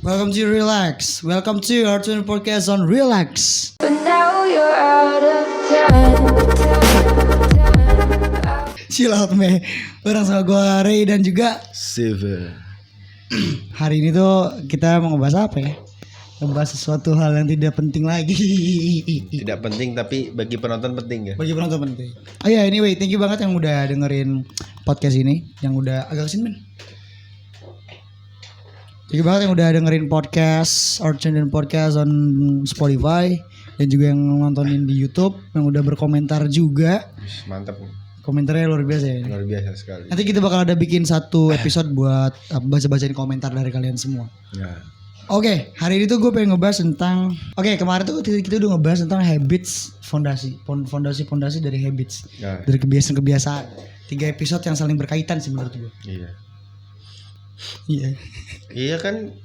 Welcome to Relax. Welcome to our Twitter podcast on Relax. But now you're out of time. Chill out me. Bareng sama gue Ray dan juga Seven. hari ini tuh kita mau ngebahas apa ya? Ngebahas sesuatu hal yang tidak penting lagi. Tidak penting tapi bagi penonton penting ya. Bagi penonton penting. Oh ya, anyway, thank you banget yang udah dengerin podcast ini, yang udah agak kesini men. Thank you banget yang udah dengerin podcast Archen dan podcast on Spotify, dan juga yang nontonin di YouTube, yang udah berkomentar juga. Mantap. Komentarnya luar biasa ya. Luar biasa sekali. Nanti kita bakal ada bikin satu episode buat baca-bacain komentar dari kalian semua. Ya. Oke, hari ini tuh gue pengen ngebahas tentang kemarin tuh kita udah ngebahas tentang habits, fondasi dari habits. Ya. Dari kebiasaan-kebiasaan. 3 episode yang saling berkaitan sih menurut gue. Iya. Iya. Iya kan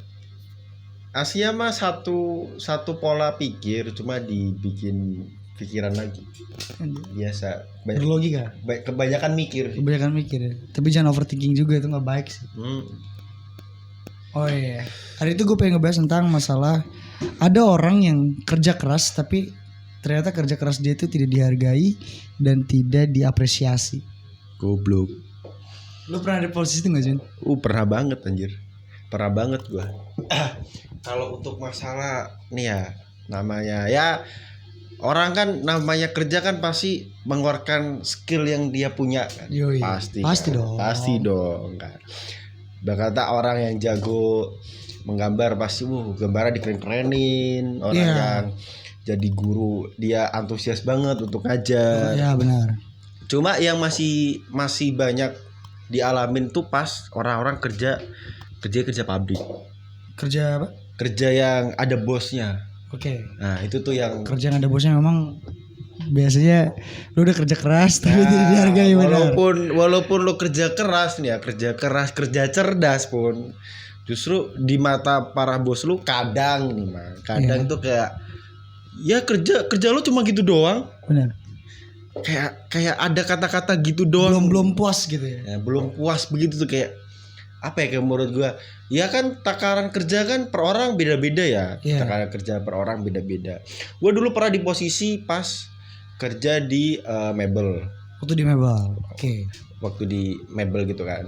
Asia mah satu pola pikir cuma dibikin pikiran lagi. Biasa. Berlogika. Kebanyakan mikir. Kebanyakan mikir ya. Tapi jangan overthinking juga, itu gak baik sih. Oh iya. Hari itu gue pengen ngebahas tentang masalah ada orang yang kerja keras tapi ternyata kerja keras dia itu tidak dihargai dan tidak diapresiasi. Goblok. Lu pernah ada posisi itu gak Jun? Pernah banget anjir. Pernah banget gua. Kalau untuk masalah nih ya, namanya ya orang kan namanya kerja kan pasti mengeluarkan skill yang dia punya kan. Yoi. Pasti Pasti kan? dong. Pasti dong kan. Berkata orang yang jago menggambar pasti gambarnya dikeren-kerenin. Orang yang jadi guru dia antusias banget untuk ngajar. Ya benar. Cuma yang masih banyak dialamin tuh pas orang-orang kerja pabrik. Kerja apa? Kerja yang ada bosnya. Oke. Nah, itu tuh yang Kerja yang ada bosnya memang biasanya lu udah kerja keras tapi tidak dihargai benar. walaupun lu kerja keras nih ya, kerja cerdas pun justru di mata para bos lu kadang tuh kayak ya kerja lu cuma gitu doang. Benar. Kayak ada kata-kata gitu doang. Belum puas gitu ya. Ya, belum puas begitu tuh kayak apa ya, kayak menurut gua ya kan takaran kerja kan per orang beda-beda ya. Takaran kerja per orang beda-beda. Gua dulu pernah di posisi pas kerja di mebel. Waktu di mebel. Oke. Waktu di mebel gitu kan.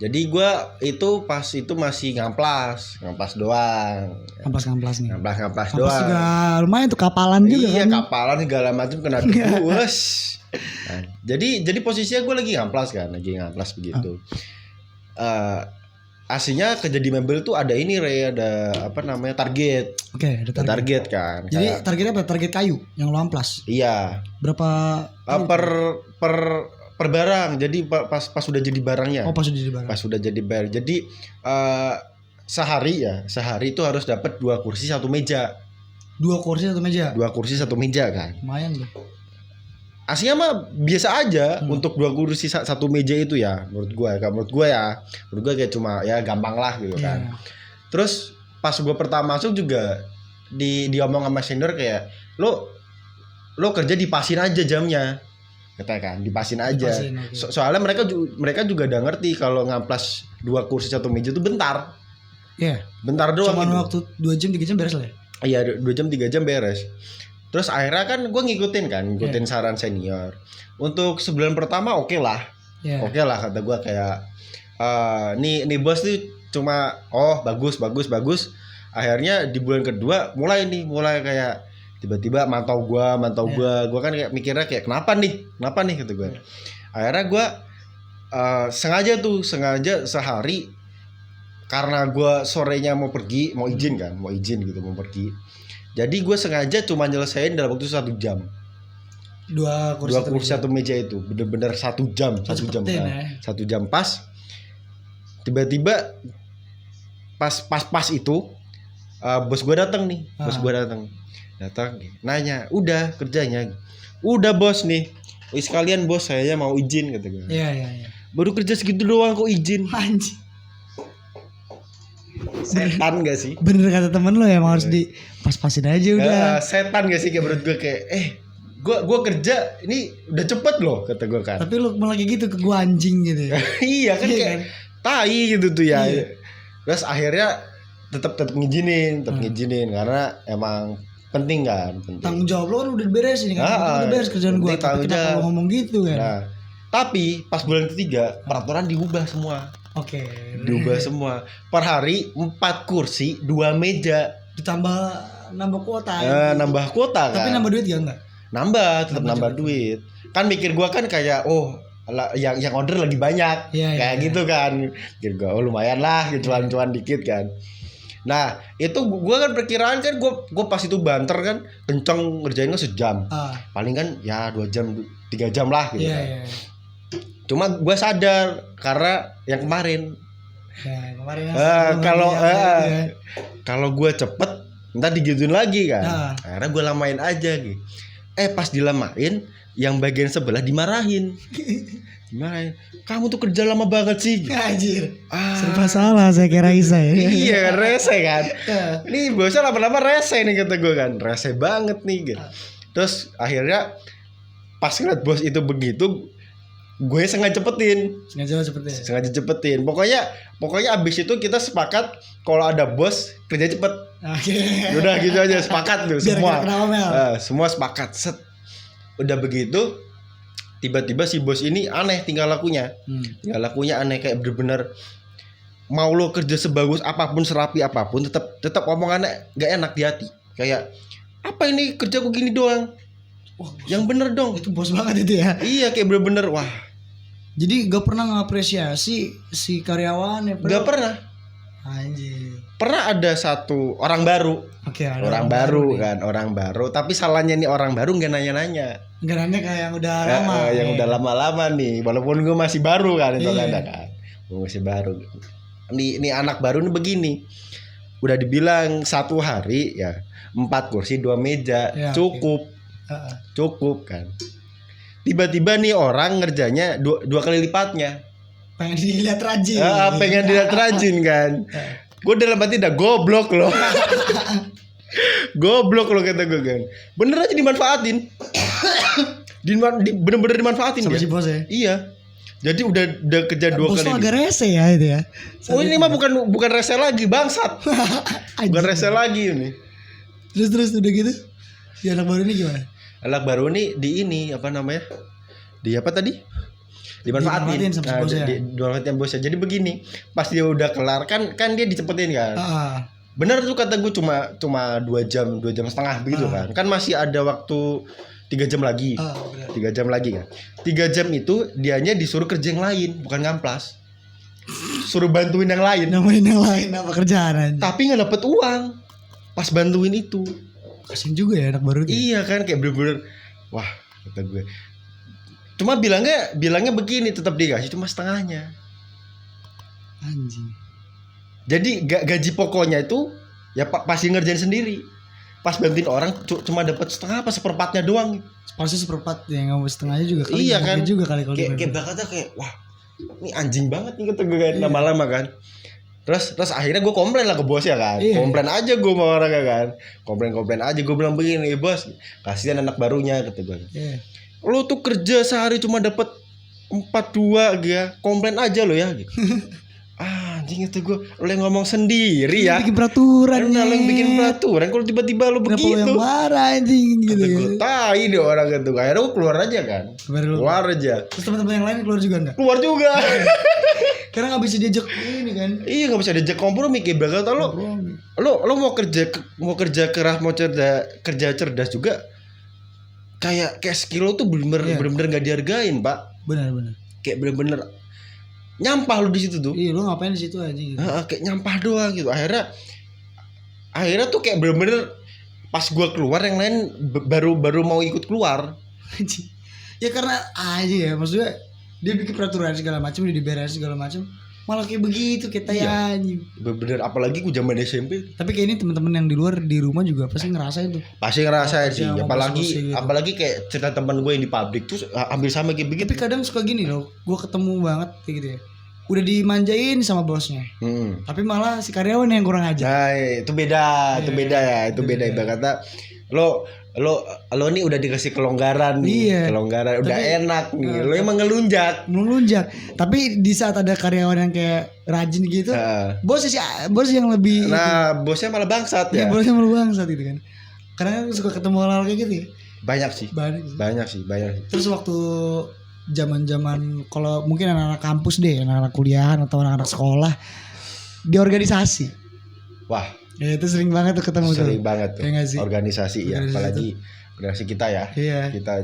Jadi gua itu pas itu masih ngamplas doang. Ngamplas nih. Ngamplas doang. doang. Juga lumayan tuh kapalan juga iya, kan. kapalan segala macam kena debu. Nah, jadi posisinya gue lagi ngamplas begitu. Aslinya kerja di mebel tuh ada ada apa namanya target. Oke, ada target kan. Jadi targetnya apa? Target kayu yang lo amplas. Iya. Berapa per barang. Jadi pas sudah jadi barangnya. Oh, pas sudah jadi barang. Pas sudah jadi barang. Jadi sehari itu harus dapat 2 kursi 1 meja. 2 kursi 1 meja. 2 kursi 1 meja kan. Lumayan tuh. Aslinya mah biasa aja untuk 2 kursi 1 meja itu ya menurut gue ya kayak cuma ya gampang lah gitu kan. Terus pas gue pertama masuk juga diomong sama senior kayak lo kerja dipasin aja jamnya, katakan dipasin aja. Soalnya mereka juga udah ngerti kalau ngamplas 2 kursi 1 meja itu bentar. Iya. Bentar doang. Cuman gitu. waktu 2 jam 3 jam beres lah ya. Iya, 2 jam 3 jam beres. Terus akhirnya kan gue ngikutin saran senior. Untuk sebulan pertama oke lah kata gue kayak nih bos nih cuma bagus. Akhirnya di bulan kedua mulai kayak tiba-tiba mantau gue kan kayak mikirnya kayak kenapa nih kata gue. Akhirnya gue sengaja sehari karena gue sorenya mau izin gitu mau pergi. Jadi gue sengaja cuma nyelesain dalam waktu 1 jam. 2 kursi 1 meja itu bener-bener 1 jam. 1 jam kan. 1 jam pas. Tiba-tiba pas itu bos gue datang nih. Datang nanya, "Udah kerjanya?" "Udah bos nih." "Sekalian bos, saya mau izin," kata gue. Iya. "Baru kerja segitu doang kok izin?" Anjir. Setan gak sih? Bener kata temen lo ya, emang harus di pas-pasin aja udah. Setan gak sih kayak menurut gue kayak gue kerja ini udah cepet loh kata gue kan. Tapi lu malah kayak gitu ke gue anjing gitu ya. Iya kan kayak tai gitu tuh ya. Terus akhirnya tetap ngizinin karena emang penting kan, penting. Tanggung jawab lo kan udah beresin kan. Udah beres kerjaan gue. Tapi kenapa lo ngomong gitu kan? Nah, tapi pas bulan ketiga peraturan diubah semua. Oke. Diubah semua. Per hari 4 kursi, 2 meja. Ditambah nambah kuota. Nambah kuota kan. Tapi nambah duit ya enggak? Tetap nambah duit. Kan mikir gua kan kayak yang order lagi banyak. Kayak gitu kan. Mikir gua lumayan lah, cuan-cuan dikit kan. Nah, itu gua kan perkiraan kan gua pas itu banter kan kenceng ngerjainnya sejam. Paling kan ya 2 jam 3 jam lah gitu kan. Iya. Cuma gua sadar karena yang kemarin. Ya, kemarin kalau gua cepet entar digituin lagi kan. Akhirnya gua lamain aja gitu. Pas dilamain yang bagian sebelah dimarahin. Kamu tuh kerja lama banget sih. Anjir. Serba salah saya kira Isa ya. Iya kan rese kan. Nih bosnya lama-lama rese nih kata gue kan. Rese banget nih gitu. Terus akhirnya pas ngeliat bos itu begitu, gue sengaja cepetin. Pokoknya abis itu kita sepakat kalau ada bos kerja cepet. Oke. Udah gitu aja sepakat tuh semua. Semua sepakat. Set. Udah begitu tiba-tiba si bos ini aneh tingkah lakunya. Tingkah lakunya aneh kayak bener-bener mau lo kerja sebagus apapun, serapi apapun, tetap omongannya gak enak di hati. Kayak apa ini kerjaku gini doang. Wah, yang bener dong. Itu bos banget itu ya. Iya kayak bener-bener wah. Jadi gak pernah ngapresiasi si karyawannya. Gak pernah. Anjir. Pernah ada satu orang baru. Oke, orang baru kan, orang baru. Tapi salahnya nih orang baru nggak nanya-nanya. Nggak nanya kayak yang udah lama. Yang udah lama-lama nih. Walaupun gue masih baru kan itu kan. Gue masih baru. Nih anak baru nih begini. Udah dibilang 1 hari ya 4 kursi 2 meja cukup. Cukup kan. Tiba-tiba nih orang ngerjanya 2 kali lipatnya. Pengen dilihat rajin. Pengen dilihat rajin kan. Gue dalam hati udah goblok loh. Goblok loh kata gue kan. Bener aja dimanfaatin. Bener-bener dimanfaatin sama si bos ya. Iya. Jadi udah kerja 2 kali. Bos agak rese ya itu ya. Ini mah bukan rese lagi bangsat. Bukan rese lagi ini. Terus udah gitu. Si anak baru ini gimana? Anak baru ini di ini apa namanya? Di apa tadi? Dimanfaatin sama bosnya. Dimanfaatin bosnya. Jadi begini, pas dia udah kelar kan dia dicepetin kan. Bener tuh kata gue cuma 2 jam setengah begitu kan. Kan masih ada waktu 3 jam lagi. 3 jam lagi kan. 3 jam itu dianya disuruh kerja yang lain, bukan ngamplas. Suruh bantuin yang lain. Namain yang lain apa kerjaan aja. Tapi nggak dapet uang pas bantuin itu. Kasian juga ya anak baru itu. Iya kan kayak bener-bener wah kata gue. Cuma bilangnya begini tetap dikasih cuma setengahnya. Anjing. Jadi gaji pokoknya itu ya pasti ngerjain sendiri. Pas bantuin orang cuma dapat setengah apa seperempatnya doang. Pasti seperempat ya nggak mau setengahnya juga kali. Iya kan. Juga kali kalau kayak bakatnya kayak wah ini anjing banget nih kata gue kan lama-lama kan. Terus akhirnya gue komplain lah ke bos ya kan. Komplain aja gue sama orangnya kan. Komplain aja gue bilang begini bos. Kasihan anak barunya kata gue. Lo tuh kerja sehari cuma dapat 4-2 ya. Komplain aja lo ya gitu. Anjing itu gue. Lo yang ngomong sendiri ya. Bikin peraturan. Lo yang bikin peraturan. Kalau tiba-tiba lo begitu. Kenapa lo yang marah anjing gitu. Gue tai deh orang gitu. Akhirnya gue keluar aja kan. Keluar aja. Terus teman-teman yang lain keluar juga enggak? Keluar juga. Karena gak bisa diajak ini kan. Iya gak bisa diajak kompromi. Kayak bakal tau lo mau kerja keras. Mau kerja cerdas juga. Kayak skill lo tuh bener-bener gak dihargain pak. Bener. Kayak bener-bener nyampah lo di situ tuh. Iya lo ngapain di situ aja gitu. Kayak nyampah doang gitu. Akhirnya tuh kayak bener-bener pas gua keluar yang lain baru mau ikut keluar. Ya karena aja ya maksudnya dia bikin peraturan segala macam, dia diberes segala macam. Malah kayak begitu kita ya anjing. Bener apalagi gue zaman SMP. Tapi kayak ini teman-teman yang di luar di rumah juga pasti ngerasain tuh. Pasti ngerasain sih. Apalagi kayak cerita teman gue yang di pabrik tuh hampir sama kayak begitu. Tapi kadang suka gini loh. Gue ketemu banget kayak gitu ya. Udah dimanjain sama bosnya. Tapi malah si karyawan yang kurang ajar. Nah, itu beda, itu beda ya. Itu beda ibarat kata lo lo nih udah dikasih kelonggaran nih, Iya. kelonggaran udah enak nih, lo emang ngelunjak. Tapi di saat ada karyawan yang kayak rajin gitu, bos yang lebih Nah, bosnya malah bangsat ya. bosnya malu bangsat gitu kan. Karena kan suka ketemu hal-hal kayak gitu ya. Banyak sih. Banyak sih. Terus waktu zaman kalau mungkin anak-anak kampus deh, anak-anak kuliahan atau anak-anak sekolah di organisasi. Wah, ya itu sering banget tuh ketemu sering tuh. banget tuh. Ya nggak sih? Organisasi ya, Organisasi apalagi generasi kita ya. Iya.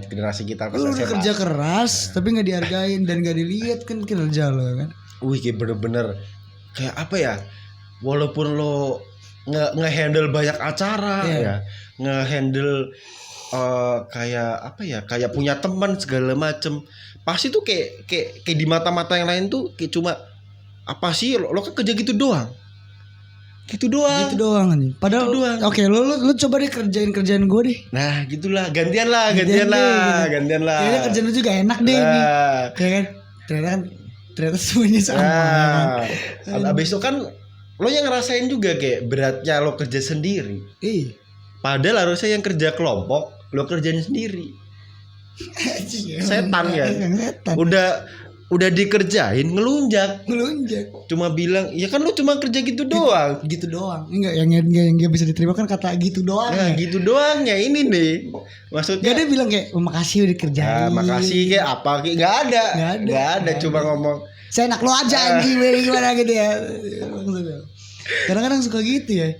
Generasi kita pas Lu udah SMA. kerja keras tapi nggak dihargain dan nggak dilihat kan kinerja lo kan. Wih, kayak bener-bener kayak apa ya? Walaupun lo nge-handle banyak acara ya, nge-handle kayak apa ya? Kayak punya teman segala macem. Pasti tuh kayak di mata-mata yang lain tuh kayak cuma apa sih lo kan kerja gitu doang. Gitu doang Anjing. Padahal oke, lu coba deh kerjaan gue deh. Nah, gitulah, gantian lah. Kayaknya kerjaan lu juga enak deh nih. Ya kan? Ternyata semuanya sama. Abis itu kan lo yang ngerasain juga kayak beratnya lo kerja sendiri. Padahal harusnya yang kerja kelompok lo kerjain sendiri. Setan ya. Udah dikerjain ngelunjak. Cuma bilang, ya kan lu cuma kerja gitu doang. Gitu doang. Enggak yang bisa diterima kan kata gitu doang. Nah, gitu doang ya ini nih. Maksudnya gak ada bilang kayak makasih udah kerjain. Nah, makasih kayak apa kayak enggak ada cuma ngomong saya enak lo aja anjing gimana gitu ya. Kadang-kadang suka gitu ya.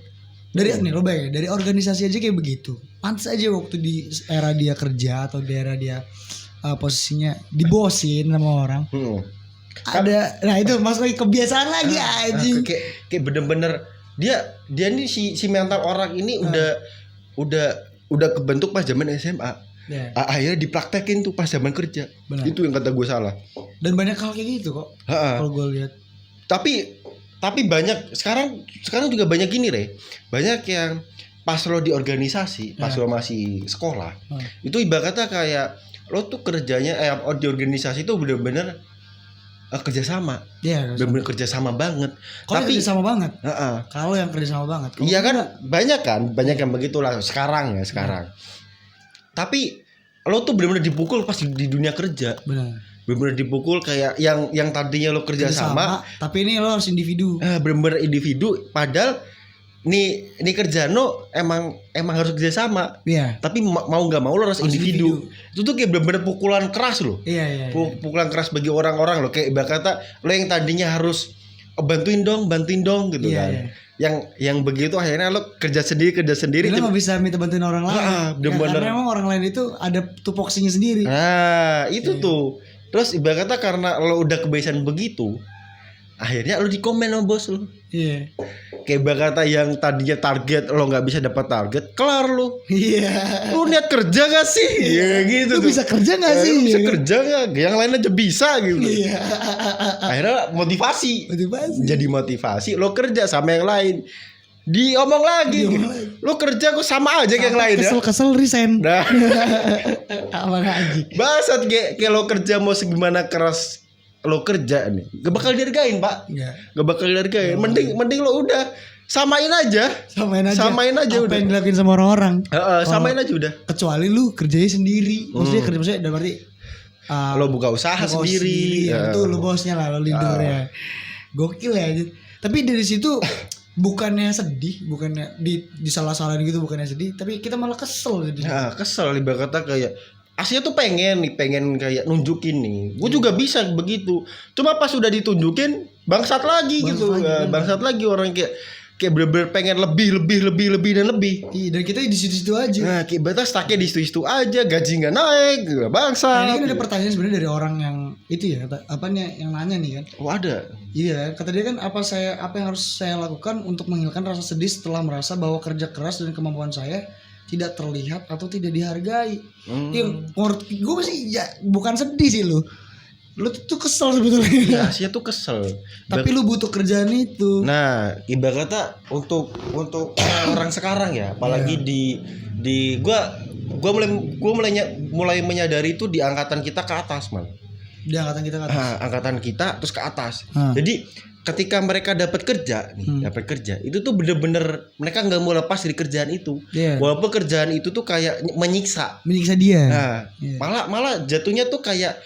Dari nih lo bayangin dari organisasi aja kayak begitu. Pantes aja waktu di era dia kerja atau di era dia posisinya dibosin sama orang. Ada, nah itu maksudnya kebiasaan lagi anjing. Kayak bener-bener dia nih si mental orang ini udah kebentuk pas zaman SMA. Akhirnya dipraktekin tuh pas zaman kerja. Benar. Itu yang kata gue salah. Dan banyak hal kayak gitu kok. Kalau gue lihat. Tapi banyak sekarang juga banyak gini Re. Banyak yang pas lo di organisasi, pas lo masih sekolah, itu ibaratnya kayak lo tuh kerjanya di organisasi itu bener-bener kerjasama. Iya, bener-bener kerjasama banget. Tapi kerjasama banget. Kalau yang kerjasama banget. Iya kan banyak yang begitulah sekarang. Tapi lo tuh bener-bener dipukul pas di dunia kerja. Bener-bener dipukul kayak yang tadinya lo kerja sama, tapi ini lo harus individu. Bener-bener individu. Padahal nih kerjaan lo emang harus kerja sama. Iya. Tapi mau nggak mau lo harus individu. Itu tuh kayak bener-bener pukulan keras lo. Iya. Pukulan keras bagi orang-orang lo. Kayak ibarat kata lo yang tadinya harus bantuin dong gitu kan. Yang begitu akhirnya lo kerja sendiri. Lo nggak bisa minta bantuin orang lain. Karena emang orang lain itu ada tupoksinya sendiri. Nah itu tuh. Terus ibarat kata karena lo udah kebiasaan begitu, akhirnya lo dikomen sama bos lo. Iya. Kayak kata yang tadinya target lo nggak bisa dapat target, kelar lo. Iya. Lo niat kerja gak sih? Iya gitu. Lo bisa kerja gak sih? Lo bisa kerja gak? Yang lain aja bisa gitu. Iya. Akhirnya motivasi. Jadi motivasi. Lo kerja sama yang lain. Diomong lagi. Lo kerja kok sama aja kayak yang lain ya. Kesel resign. Nah. Apa lagi? Bangsat kayak lo kerja mau segimana keras lo kerja nih, gak bakal dihargain pak. Gak bakal dihargain. Mending lo udah samain aja apa udah. Yang dilakuin sama orang-orang. Samain aja udah. Kecuali lu kerjanya sendiri. Maksudnya berarti lo buka usaha sendiri. Itu lo bosnya lah, lo leadernya. Gokil ya. Tapi dari situ bukannya sedih, bukannya disalah-salahin gitu, bukannya sedih, tapi kita malah kesel gitu. Nah, kesel ibarat kata kayak aslinya tuh pengen kayak nunjukin nih, gue juga bisa begitu. Cuma pas sudah ditunjukin bangsat lagi gitu. Bangsat lagi orang kayak bener-bener pengen lebih dan lebih. Iya, dan kita di situ-situ aja. Nah, kayak batas stucknya di situ-situ aja, gaji nggak naik, bangsat. Nah, ini kan ada pertanyaan sebenarnya dari orang yang itu ya, apanya yang nanya nih kan. Oh ada. Iya, kata dia kan apa yang harus saya lakukan untuk menghilangkan rasa sedih setelah merasa bahwa kerja keras dan kemampuan saya tidak terlihat atau tidak dihargai. Yang menurut gue sih ya bukan sedih sih lu tuh kesel sebetulnya. Ya, sih tuh kesel. Tapi lu butuh kerjaan itu. Nah, ibarat kata untuk orang sekarang ya, apalagi di gua mulai menyadari itu di angkatan kita ke atas, man. Di angkatan kita ke atas. Angkatan kita terus ke atas. Jadi ketika mereka dapat kerja itu tuh bener-bener mereka nggak mau lepas dari kerjaan itu. Walaupun kerjaan itu tuh kayak menyiksa dia. Malah jatuhnya tuh kayak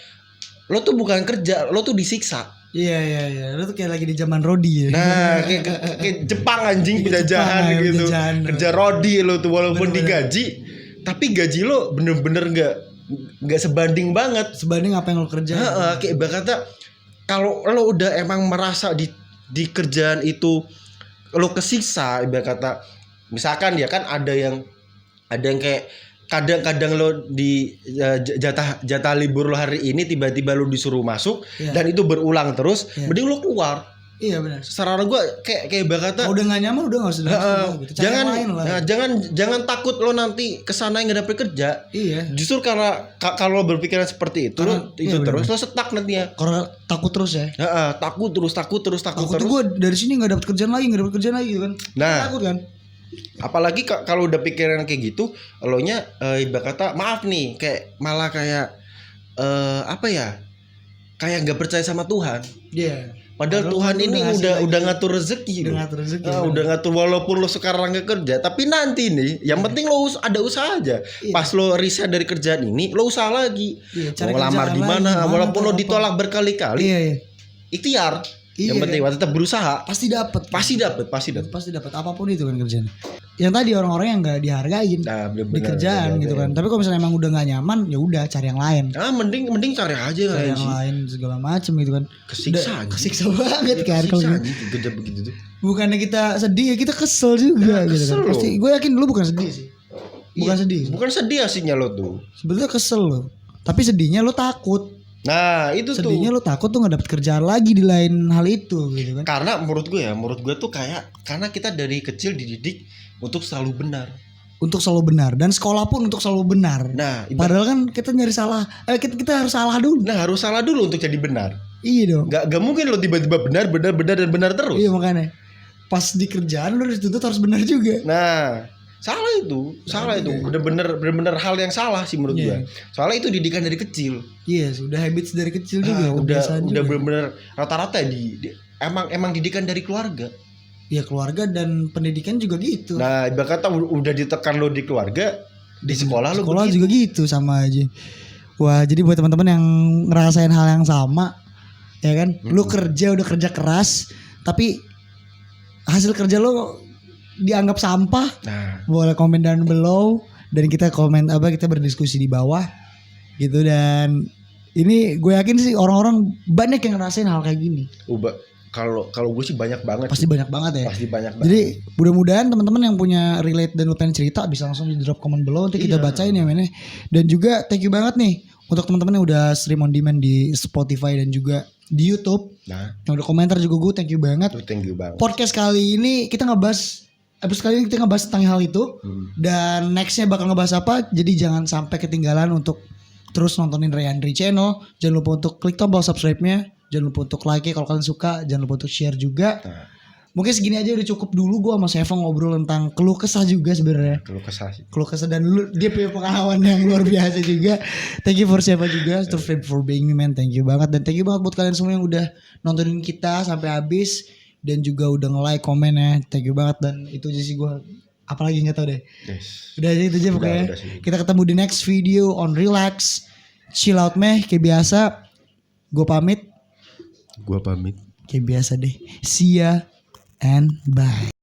lo tuh bukan kerja, lo tuh disiksa. Iya. Lo tuh kayak lagi di zaman Rodi ya. Nah, kayak Jepang anjing penjajahan gitu. Kerja Rodi lo tuh walaupun digaji, tapi gaji lo bener-bener nggak sebanding banget. Sebanding apa yang lo kerja. Kayak kata kalau lo udah emang merasa di kerjaan itu lo kesiksa, ibarat kata misalkan ya kan ada yang kayak kadang-kadang lo di jatah libur lo hari ini tiba-tiba lo disuruh masuk dan itu berulang terus, mending lo keluar. Iya benar. Saran gue kayak kata udah gak nyaman udah gak usah gitu. Jangan takut lo nanti kesana yang gak dapet kerja. Iya. Justru karena kalau berpikiran seperti itu terus lo stuck nantinya. Karena takut terus ya. Takut terus. Takut gue dari sini gak dapet kerjaan lagi gitu kan. Nah, takut kan. Apalagi kalau udah pikiran kayak gitu, lo nya ibarat kata maaf nih kayak malah kayak kayak nggak percaya sama Tuhan. Iya. Padahal Tuhan ini udah ngatur rezeki. Udah ngatur walaupun lo sekarang nggak kerja, tapi nanti nih yang penting lo ada usaha aja. Pas lo resign dari kerjaan ini, lo usaha lagi. Mau ngelamar di mana, walaupun lo ditolak berkali-kali. Ikhtiar. Yang penting tetap berusaha. Pasti dapat apapun itu kan kerjaan. Yang tadi orang-orang yang nggak dihargain di kerjaan gitu kan. Tapi kalau misalnya emang udah nggak nyaman, ya udah cari yang lain. Mending cari aja yang lain segala macem gitu kan. Kesiksa banget kan kalau kerja begitu tuh. Bukannya kita sedih, ya kita kesel juga gitu kan. Pasti gue yakin lu bukan sedih sih. Bukan sedih aslinya lo tuh. Sebetulnya kesel lo. Tapi sedihnya lo takut. Nah itu sedihnya lo takut tuh gak dapet kerjaan lagi di lain hal itu gitu kan. Karena menurut gue tuh kayak karena kita dari kecil dididik untuk selalu benar. Dan sekolah pun untuk selalu benar. Nah padahal kan kita nyari salah. Kita harus salah dulu. Nah harus salah dulu untuk jadi benar. Iya dong. Gak mungkin lo tiba-tiba benar terus. Iya makanya pas di kerjaan lo dituntut harus benar juga. Nah salah itu bener-bener hal yang salah sih menurut gue. Soalnya itu didikan dari kecil. Iya sudah habits dari kecil juga. Udah bener-bener rata-rata emang didikan dari keluarga. Iya keluarga dan pendidikan juga gitu. Nah ibarat kata udah ditekan lo di keluarga, di sekolah juga gitu sama aja. Wah jadi buat teman-teman yang ngerasain hal yang sama, ya kan, lu udah kerja keras, tapi hasil kerja lo dianggap sampah. Nah, boleh komen down below dan kita kita berdiskusi di bawah gitu. Dan ini gue yakin sih orang-orang banyak yang ngerasain hal kayak gini. Kalau gue sih banyak banget. Pasti banyak banget ya. Pasti banyak banget. Jadi mudah-mudahan teman-teman yang punya relate dan lu pengen cerita bisa langsung di drop comment below nanti kita bacain ya men. Dan juga thank you banget nih untuk teman-teman yang udah stream on demand di Spotify dan juga di YouTube. Nah, yang udah komentar juga gue thank you banget. Podcast kali ini kita episode kali ini kita ngebahas tentang hal itu. Dan nextnya bakal ngebahas apa. Jadi jangan sampai ketinggalan untuk terus nontonin Rayandri Channel. Jangan lupa untuk klik tombol subscribe-nya. Jangan lupa untuk like kalau kalian suka. Jangan lupa untuk share juga. Mungkin segini aja udah cukup dulu. Gue sama Seva ngobrol tentang keluh kesah juga sebenarnya. Keluh kesah dan dia punya pengalaman yang luar biasa juga. Thank you for Seva juga. For being me man. Thank you banget. Dan thank you banget buat kalian semua yang udah nontonin kita sampai habis. Dan juga udah nge-like, komen ya. Thank you banget. Dan itu aja sih gue. Apalagi gak tau deh. Udah aja itu aja pokoknya. Kita ketemu di next video on Relax Chill Out Meh. Kayak biasa. Gue pamit. Kayak biasa deh. See ya and bye.